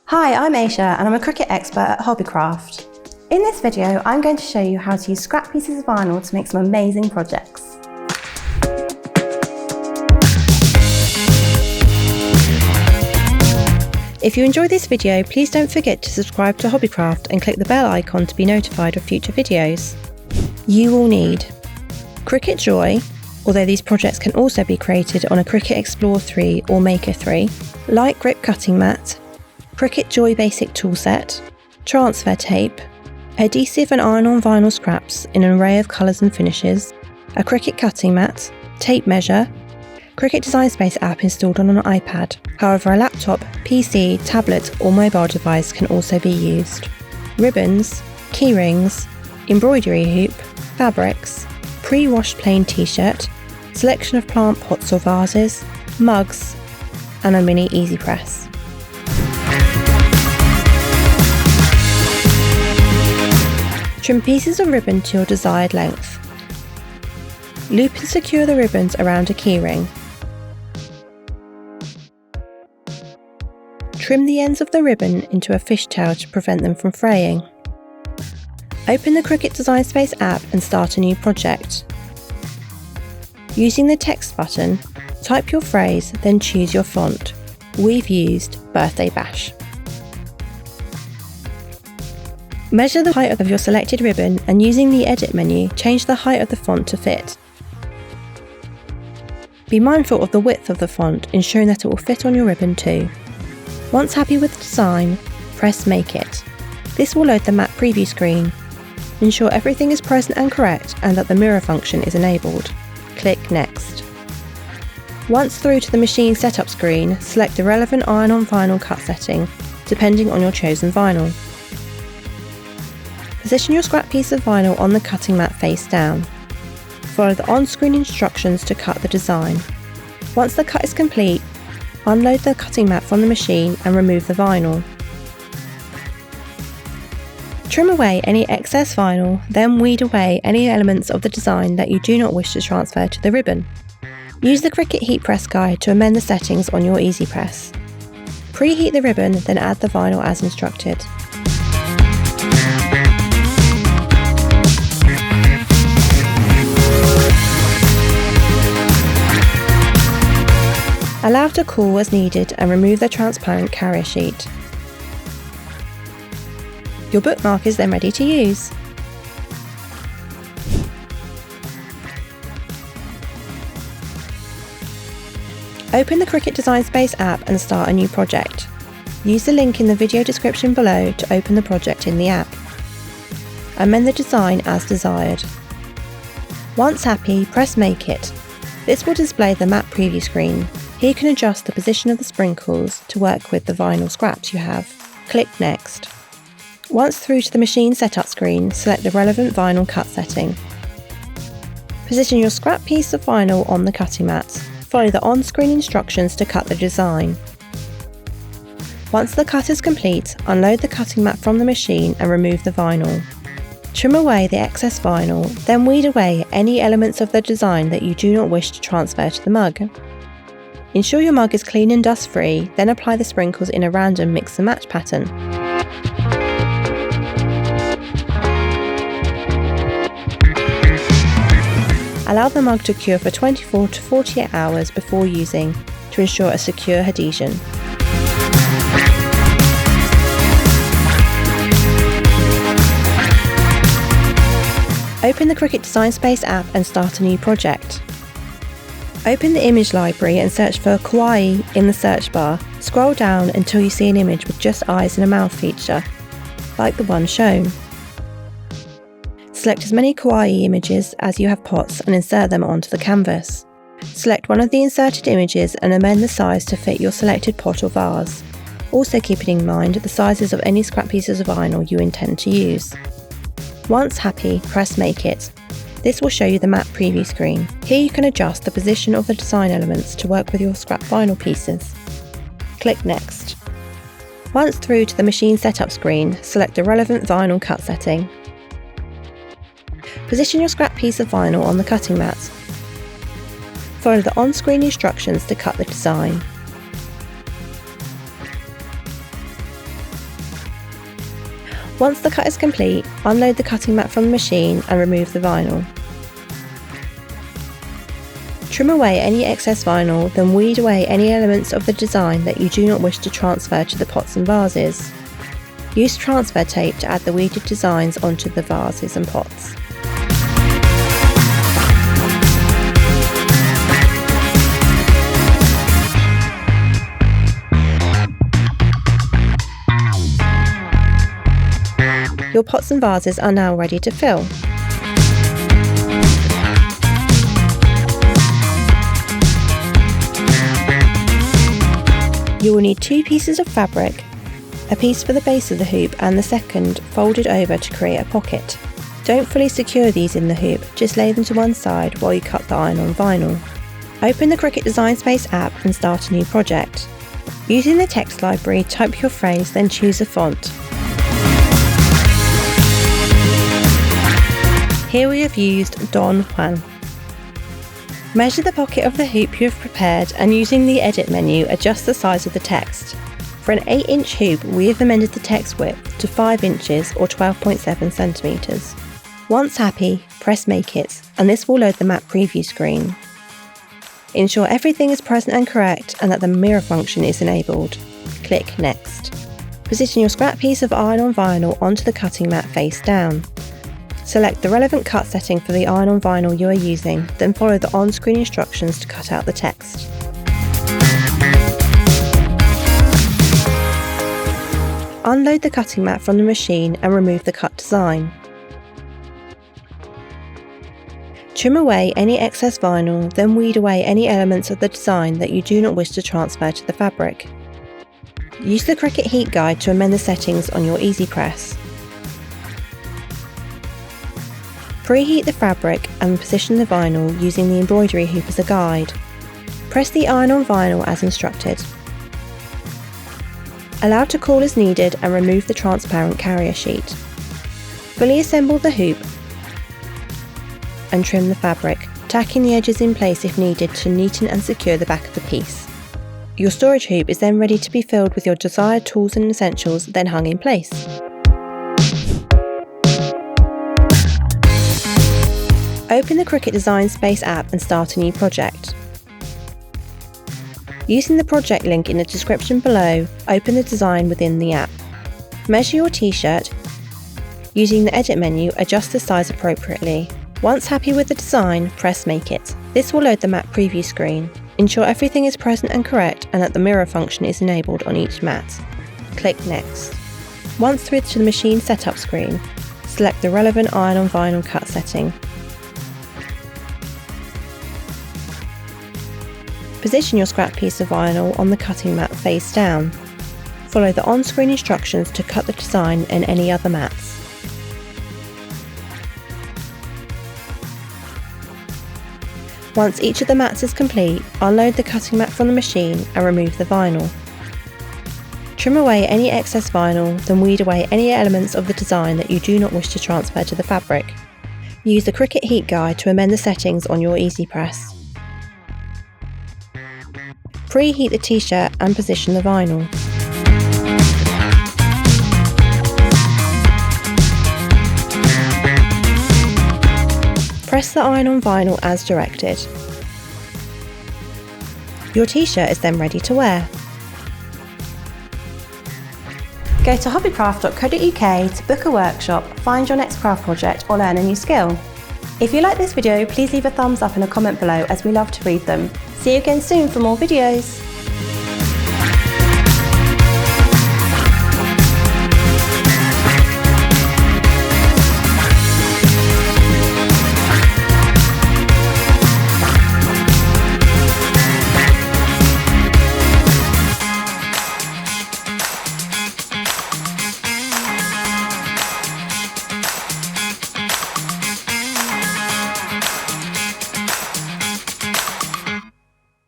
Hi, I'm Aisha and I'm a Cricut expert at Hobbycraft. In this video, I'm going to show you how to use scrap pieces of vinyl to make some amazing projects. If you enjoyed this video, please don't forget to subscribe to Hobbycraft and click the bell icon to be notified of future videos. You will need Cricut Joy, although these projects can also be created on a Cricut Explore 3 or Maker 3, light grip cutting mat, Cricut Joy basic toolset, transfer tape, adhesive and iron-on vinyl scraps in an array of colours and finishes, a Cricut cutting mat, tape measure, Cricut Design Space app installed on an iPad. However, a laptop, PC, tablet or mobile device can also be used. Ribbons, key rings, embroidery hoop, fabrics, pre-washed plain t-shirt, selection of plant pots or vases, mugs and a mini easy press. Trim pieces of ribbon to your desired length. Loop and secure the ribbons around a keyring. Trim the ends of the ribbon into a fishtail to prevent them from fraying. Open the Cricut Design Space app and start a new project. Using the text button, type your phrase, then choose your font. We've used Birthday Bash. Measure the height of your selected ribbon and using the Edit menu, change the height of the font to fit. Be mindful of the width of the font, ensuring that it will fit on your ribbon too. Once happy with the design, press Make It. This will load the map preview screen. Ensure everything is present and correct and that the mirror function is enabled. Click Next. Once through to the machine setup screen, select the relevant iron-on vinyl cut setting, depending on your chosen vinyl. Position your scrap piece of vinyl on the cutting mat face down. Follow the on-screen instructions to cut the design. Once the cut is complete, unload the cutting mat from the machine and remove the vinyl. Trim away any excess vinyl, then weed away any elements of the design that you do not wish to transfer to the ribbon. Use the Cricut Heat Press guide to amend the settings on your Easy Press. Preheat the ribbon, then add the vinyl as instructed. Allow to cool as needed and remove the transparent carrier sheet. Your bookmark is then ready to use. Open the Cricut Design Space app and start a new project. Use the link in the video description below to open the project in the app. Amend the design as desired. Once happy, press Make It. This will display the map preview screen. Here you can adjust the position of the sprinkles to work with the vinyl scraps you have. Click Next. Once through to the machine setup screen, select the relevant vinyl cut setting. Position your scrap piece of vinyl on the cutting mat. Follow the on-screen instructions to cut the design. Once the cut is complete, unload the cutting mat from the machine and remove the vinyl. Trim away the excess vinyl, then weed away any elements of the design that you do not wish to transfer to the mug. Ensure your mug is clean and dust-free, then apply the sprinkles in a random mix and match pattern. Allow the mug to cure for 24 to 48 hours before using to ensure a secure adhesion. Open the Cricut Design Space app and start a new project. Open the image library and search for kawaii in the search bar. Scroll down until you see an image with just eyes and a mouth feature, like the one shown. Select as many kawaii images as you have pots and insert them onto the canvas. Select one of the inserted images and amend the size to fit your selected pot or vase. Also keeping in mind the sizes of any scrap pieces of vinyl you intend to use. Once happy, press Make It. This will show you the map preview screen. Here you can adjust the position of the design elements to work with your scrap vinyl pieces. Click Next. Once through to the machine setup screen, select the relevant vinyl cut setting. Position your scrap piece of vinyl on the cutting mat. Follow the on-screen instructions to cut the design. Once the cut is complete, unload the cutting mat from the machine and remove the vinyl. Trim away any excess vinyl, then weed away any elements of the design that you do not wish to transfer to the pots and vases. Use transfer tape to add the weeded designs onto the vases and pots. Your pots and vases are now ready to fill. You will need 2 pieces of fabric, a piece for the base of the hoop and the second folded over to create a pocket. Don't fully secure these in the hoop, just lay them to one side while you cut the iron-on vinyl. Open the Cricut Design Space app and start a new project. Using the text library, type your phrase, then choose a font. Here we have used Don Juan. Measure the pocket of the hoop you have prepared and using the edit menu, adjust the size of the text. For an 8-inch hoop, we have amended the text width to 5 inches or 12.7 centimetres. Once happy, press Make It, and this will load the map preview screen. Ensure everything is present and correct and that the mirror function is enabled. Click Next. Position your scrap piece of iron-on vinyl onto the cutting mat face down. Select the relevant cut setting for the iron-on vinyl you are using, then follow the on-screen instructions to cut out the text. Unload the cutting mat from the machine and remove the cut design. Trim away any excess vinyl, then weed away any elements of the design that you do not wish to transfer to the fabric. Use the Cricut Heat Guide to amend the settings on your Easy Press. Preheat the fabric and position the vinyl using the embroidery hoop as a guide. Press the iron-on vinyl as instructed. Allow to cool as needed and remove the transparent carrier sheet. Fully assemble the hoop and trim the fabric, tacking the edges in place if needed to neaten and secure the back of the piece. Your storage hoop is then ready to be filled with your desired tools and essentials, then hung in place. Open the Cricut Design Space app and start a new project. Using the project link in the description below, open the design within the app. Measure your t-shirt. Using the edit menu, adjust the size appropriately. Once happy with the design, press Make It. This will load the map preview screen. Ensure everything is present and correct and that the mirror function is enabled on each mat. Click Next. Once through to the machine setup screen, select the relevant iron-on vinyl cut setting. Position your scrap piece of vinyl on the cutting mat face down. Follow the on-screen instructions to cut the design and any other mats. Once each of the mats is complete, unload the cutting mat from the machine and remove the vinyl. Trim away any excess vinyl, then weed away any elements of the design that you do not wish to transfer to the fabric. Use the Cricut Heat Guide to amend the settings on your Easy Press. Preheat the t-shirt and position the vinyl. Press the iron-on vinyl as directed. Your t-shirt is then ready to wear. Go to hobbycraft.co.uk to book a workshop, find your next craft project or learn a new skill. If you like this video, please leave a thumbs up and a comment below as we love to read them. See you again soon for more videos.